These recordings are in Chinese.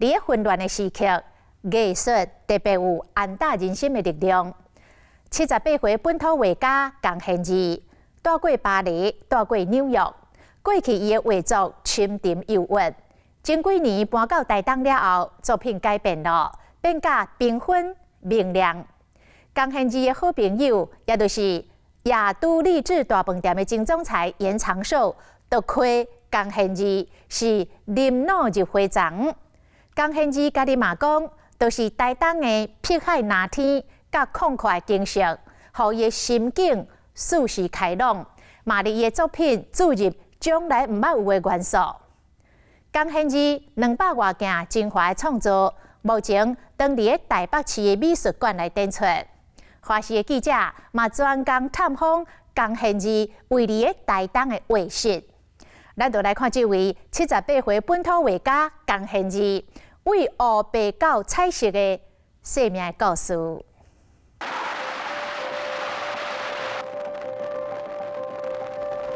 在混乱的时刻，艺术特别有安打人心的力量。78岁本土画家江宪义，住过巴黎，住过纽约。过去伊的画作深沉忧郁，前几年搬到台东了后，作品改变了，变甲缤纷明亮。江宪义的好朋友，也就是亚都励志大饭店的前总裁严长寿，都亏江宪义是临脑入花丛。江宪义家己嘛讲，都是台东的碧海蓝天甲旷阔的景色，互伊的心境舒适开朗，嘛伫伊的作品注入将来毋捌有的元素。江宪义200多件精华的创作，目前当伫台北市的美术馆来展出。华视的记者嘛专工探访江宪义位于的台东的画室，咱就来看这位78岁本土画家江宪义为乌白到彩色的生命故事。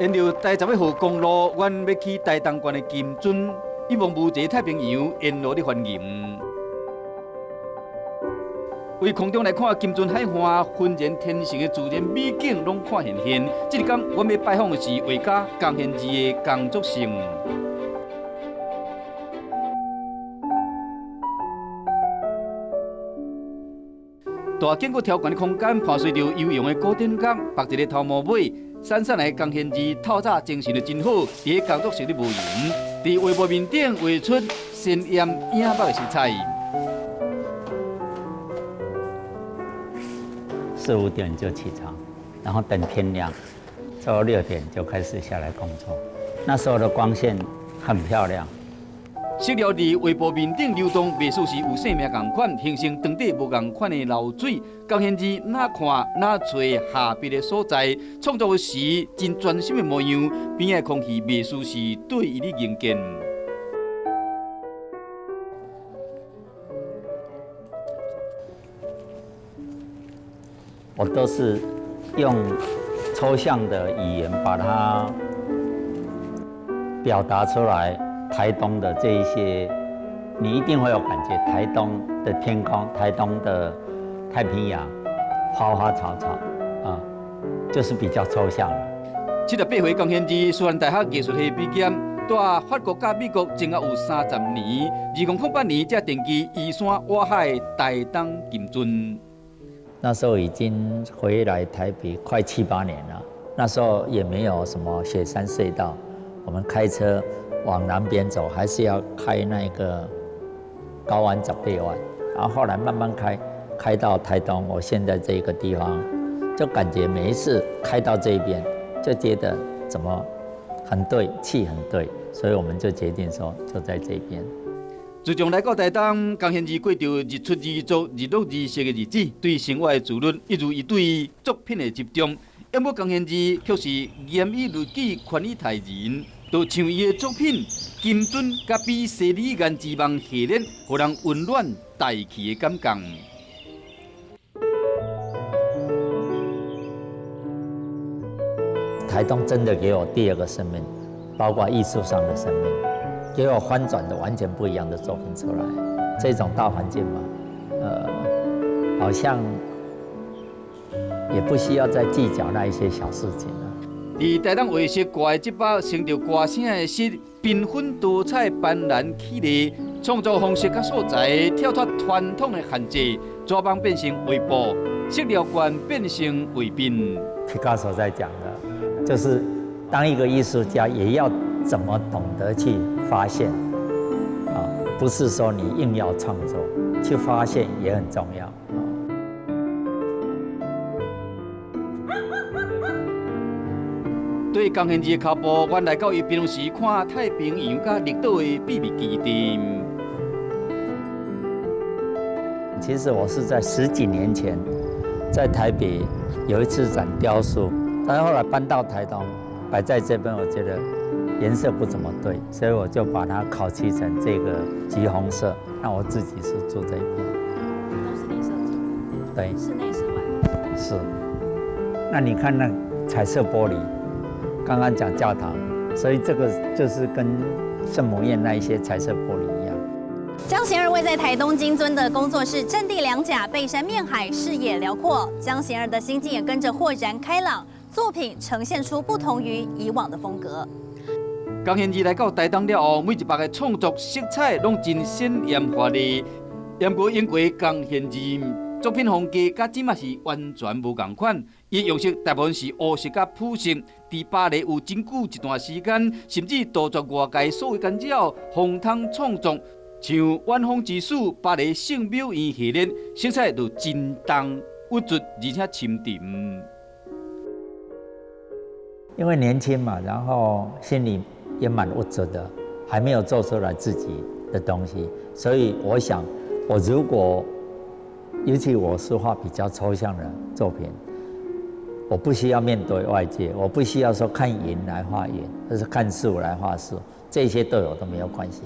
沿着台11号公路，阮要去台东县的金樽，一望无际太平洋沿路的繁荣。为空中来看金樽海岸浑然天成的自然美景，拢看现现。这日天，我们要拜访的是画家江宪义的工作室。大建筑条件的空间，伴随着悠扬的古典感，绑一个头毛尾。闪闪的江宪义透早精神的真好，伫个工作室里无言，伫画布面顶画出鲜艳颖目的色彩。4、5点就起床，然后等天亮，之后6点就开始下来工作。那时候的光线很漂亮。色料伫画布面顶流动，艺术是有生命共款，形成当地无共款的流水。江宪义哪看哪找下笔的所在，创作时真专心的模样，边仔空气艺术是对伊的凝见。我都是用抽象的语言把它表达出来。台东的这一些，你一定会有感觉。台东的天空，台东的太平洋，花花草草，就是比较抽象了。78岁江宪义，虽然大学艺术系毕业，在法国甲美国前后有30年，2008年才定居依山挖海台东金樽。那时候已经回来台北快7、8年了，那时候也没有什么雪山隧道，我们开车往南边走，还是要开那个高湾18湾，然后后来慢慢开到台东，我现在这个地方，就感觉每一次开到这边，就觉得怎么很对，气很对，所以我们就决定说，就在这边。自从来到台东，江宪义过着日出日作、日落日息的日子，对生活的自律，一如伊对作品的集中。要么江宪义却是严以律己、宽以待人。就像伊的作品《金樽》，甲比西里颜之梦系列，互人温暖大气的感觉。台东真的给我第2个生命，包括艺术上的生命，给我翻转的完全不一样的作品出来。这种大环境嘛，好像也不需要再计较那一些小事情了。伫台东画室挂的这把成着歌声的室，缤纷多彩、斑斓绮丽，创作方式甲素材跳脱传统的限制，抓棒变成画布，色料罐变成画边。皮卡索在讲的，就是当一个艺术家也要怎么懂得去发现，不是说你硬要创作，去发现也很重要。对江宪义的脚步，阮来到伊平常时看太平洋甲绿岛的秘密基地。其实我是在10几年前，在台北有一次展雕塑，但是后来搬到台东，摆在这边，我觉得颜色不怎么对，所以我就把它烤漆成这个橘红色。那我自己是住这边。都是你设计的？对。室内室外。是。那你看那彩色玻璃。刚刚讲教堂，所以这个就是跟圣母院那一些彩色玻璃一样。江贤而位在台东金樽的工作室，阵地两甲，背山面海，视野辽阔。江贤儿的心境也跟着豁然开朗，作品呈现出不同于以往的风格。江贤儿来到台东了后，每一把的创作色彩拢真鲜艳华丽。严格英国江贤儿作品风格甲即马是完全无共款，伊用色大部分是乌色甲朴色，伫巴黎有真久一段时间，甚至杜绝外界所有干扰，风通创作。像晚风之树、巴黎圣母院系列，色彩都真重、郁卒，而且深沉。因为年轻嘛，然后心里也蛮郁卒的，还没有做出来自己的东西，所以我想，我如果尤其我是画比较抽象的作品，我不需要面对外界，我不需要说看云来画云，或是看树来画树，这些对我都没有关系。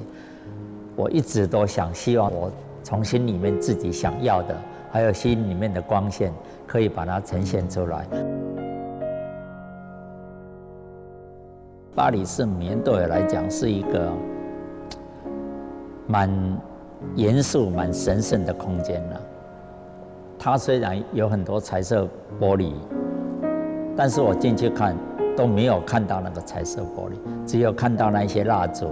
我一直都希望我从心里面自己想要的，还有心里面的光线，可以把它呈现出来。巴黎圣母院对我来讲是一个蛮严肃、蛮神圣的空间了。它虽然有很多彩色玻璃，但是我进去看都没有看到那个彩色玻璃，只有看到那些蜡烛。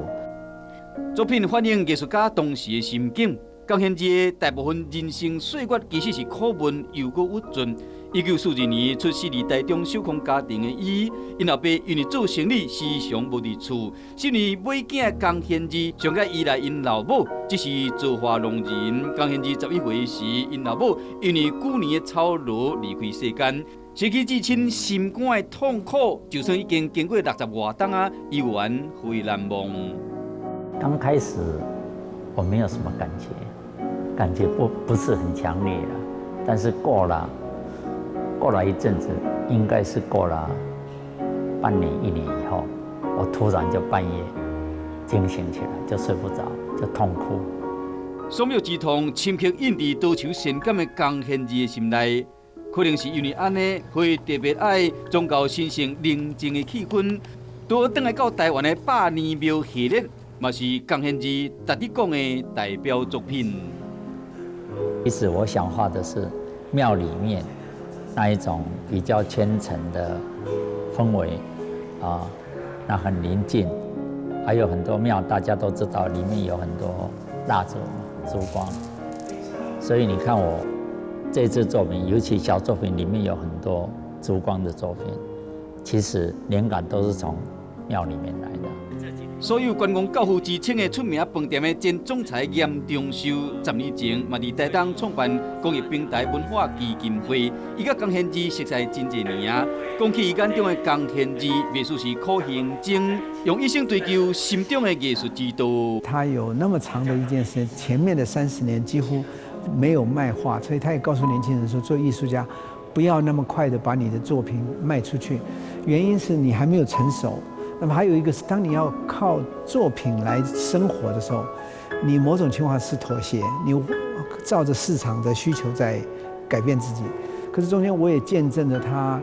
作品反映艺术家当时的心境。江贤儿的大部分人生岁月其实是苦闷又搁郁卒。1942年出世于台中小康家庭的伊，因后爸因为做生意时常无伫厝，7年尾囝江贤儿上届依赖因老母，只是做花农人。江贤儿11岁时，因老母因为9年的操劳离开世间，失去至亲心肝的痛苦，就算已经经过60外冬啊，依然非难忘。刚开始我没有什么感觉不是很强烈了，但是过了一阵子，应该是过了半年1年以后，我突然就半夜惊醒起来，就睡不着，就痛哭。双目之痛深刻印伫多愁善感的江贤儿的心内，可能是因为安尼，会特别爱宗教神圣宁静的气氛。倒转来到台湾的百年庙系列，嘛是江贤儿值得讲的代表作品。其实我想画的是庙里面那一种比较虔诚的氛围啊，那很宁静，还有很多庙大家都知道里面有很多蜡烛、烛光，所以你看我这支作品，尤其小作品里面有很多烛光的作品，其实灵感都是从庙里面来的。所有观光教父之称的出名饭店的前总裁严忠修，10年前嘛伫台东创办公益平台文化基金会。伊甲江贤儿熟识真侪年啊。讲起伊眼中的江贤儿，袂输是苦行僧，用一生追求心中的艺术之道。他有那么长的一件事，前面的30年几乎没有卖画，所以他也告诉年轻人说，做艺术家不要那么快的把你的作品卖出去，原因是你还没有成熟。那么还有一个是，当你要靠作品来生活的时候，你某种情况是妥协，你照着市场的需求在改变自己。可是中间我也见证了他，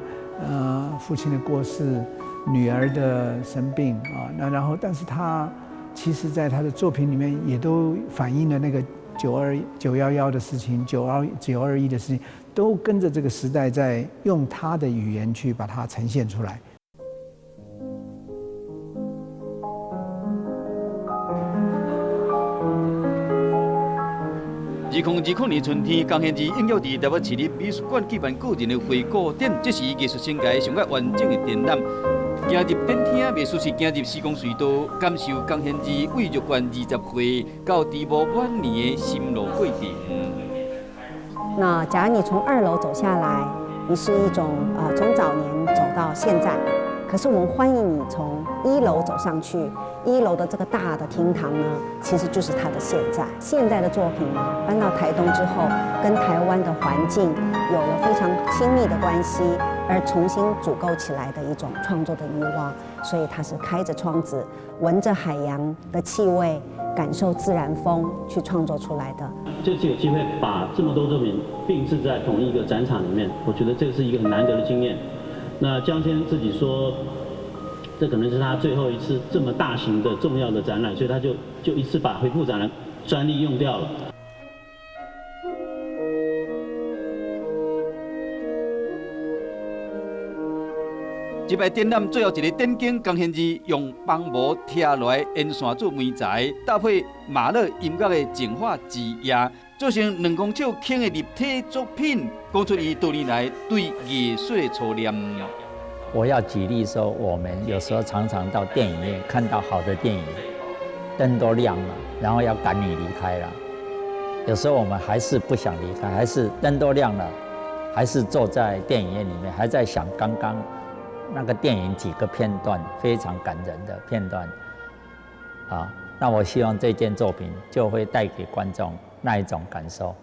父亲的过世，女儿的生病啊，然后但是他其实在他的作品里面也都反映了那个911的事情，921的事情，都跟着这个时代在用他的语言去把它呈现出来。2020年春天，江贤儿应约伫台北市立美术馆举办个人的回顾展，这是伊艺术生涯上较完整的展览。行入展厅，艺术是行入时光隧道，感受江贤儿为入关20岁到迟暮晚年的心路过程。那假如你从2楼走下来，你是一种从早年走到现在，可是我们欢迎你从1楼走上去。1楼的这个大的厅堂呢，其实就是他的现在。现在的作品呢，搬到台东之后，跟台湾的环境有了非常亲密的关系，而重新组构起来的一种创作的欲望。所以他是开着窗子，闻着海洋的气味，感受自然风去创作出来的。这次有机会把这么多作品并置在同一个展场里面，我觉得这个是一个很难得的经验。那江先生自己说，这可能是他最后一次这么大型的重要的展览，所以他就一次把回顾展览专利用掉了。这摆展览最后一个点景钢线字，用帮模贴落来沿线做媒材，搭配马勒音乐的净化字样，做成2公尺轻的立体作品，讲出伊多年来对艺术的初恋。我要举例说，我们有时候常常到电影院看到好的电影，灯都亮了，然后要赶你离开了。有时候我们还是不想离开，还是灯都亮了，还是坐在电影院里面，还在想刚刚那个电影几个片段非常感人的片段。那我希望这件作品就会带给观众那一种感受。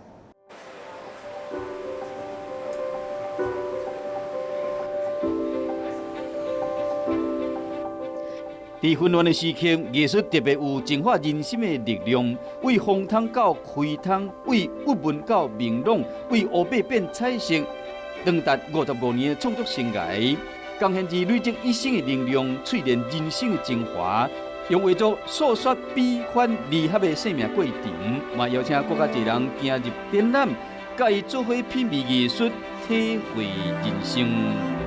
在混乱的时刻，艺术特别有净化人心的力量。为红汤到灰汤，为郁闷到明朗，为乌白变彩色，长达55年的创作生涯，钢线字累积一生的能量，淬炼人生的精华，用画作诉说悲欢离合的生命过程。嘛邀请更加侪人行入展览，甲伊做伙品味艺术，体会人生。